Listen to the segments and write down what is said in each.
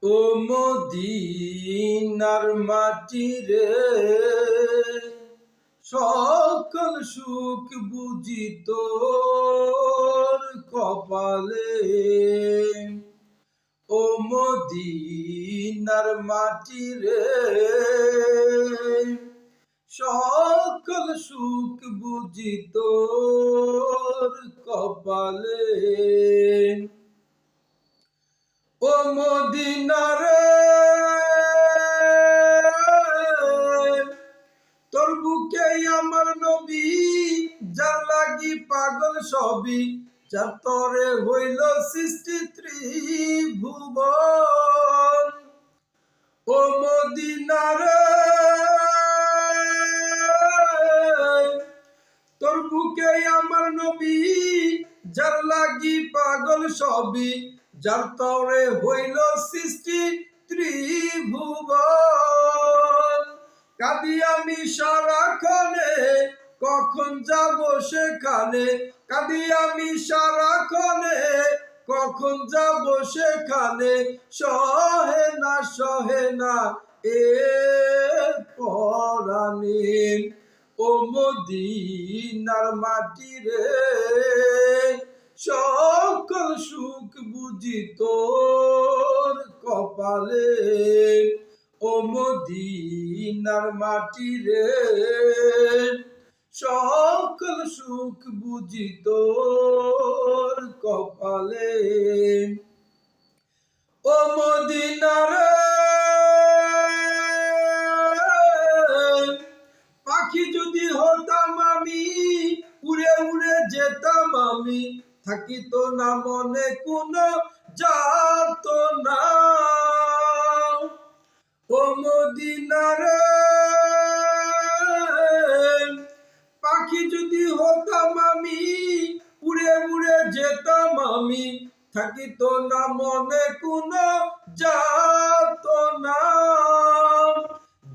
ও মদিনার মাটি রে, সকল সুখ বুঝি তোর কপালে। ও মদিনার মাটি রে, সকল সুখ বুঝি তোর কপালে। ও মদিনার তোর বুকে আমার নবী, যার লাগি পাগল সবই, যার তরে হইল সৃষ্টি ত্রিভুবন। ও মদিনার তোর বুকে আমার নবী, যার লাগি পাগল সবই, যার তরে হইল সৃষ্টি ত্রিভুবন। কাঁদি আমি সারাক্ষণে, কখন যাব সেখানে। কাঁদি আমি সারাক্ষণে, কখন যাব সেখানে। সহে না এ পরাণে। ও মদিনার মাটি রে, সকল সুখ বুঝি তোর কপালে। ও মদিনার মাটি রে, সকল সুখ বুঝি তোর কপালে। ও মদিনার পাখি যদি হতাম আমি, উড়ে উড়ে যেতাম আমি, থাকিত না মনে কোনো যাতনা। ও মদিনার পাখি যদি হতাম আমি, উড়ে উড়ে যেতাম আমি, থাকিত না মনে কোনো যাতনা।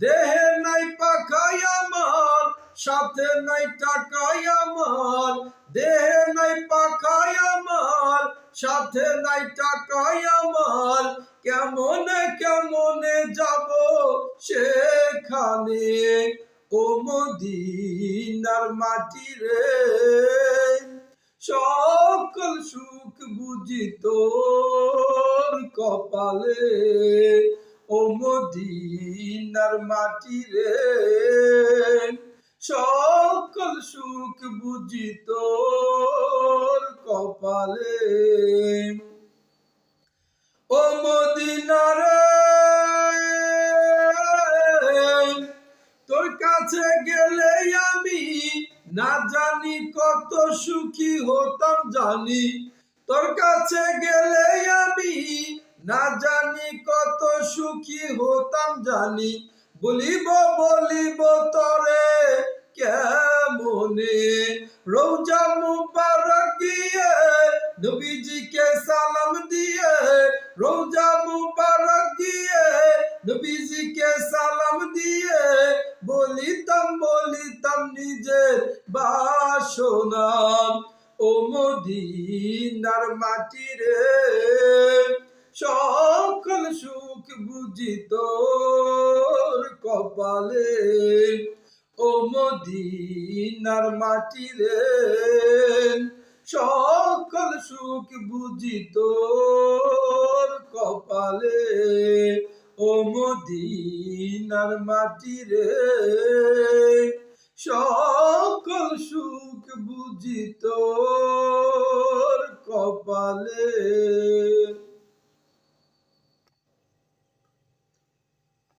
দেহে নাই পাখাই আমার, সাথে নাই টাকাই আমার। দেহে নাই পাখাই আমার, সাথে নাই টাকাই আমার। কেমনে কেমনে যাব সেখানে। ও মদিনার মাটি রে, সকল সুখ বুঝি তোর কপালে। ও মদিনার মাটি রে, সকল সুখ বুঝি তোর কপালে। ও মদিনার তোর কাছে গেলে আমি না জানি কত সুখী হতাম জানি। তোর কাছে গেলে আমি না জানি কত সুখী হতাম জানি। বলিব বলিব তরে কেমনে, রোজা মুবারক গিয়ে নবীজিকে সালাম দিয়ে। রোজা মুবারক গিয়ে নবীজিকে সালাম দিয়ে, বলিতাম নিজের বাসনা। ও মদিনার মাটি রে, সকল সুখ বুঝি তোর কপালে। ও মদিনার মাটি রে, সকল সুখ বুঝি তোর কপালে। ও মদিনার মাটি রে, সকল সুখ বুঝি তোর কপালে।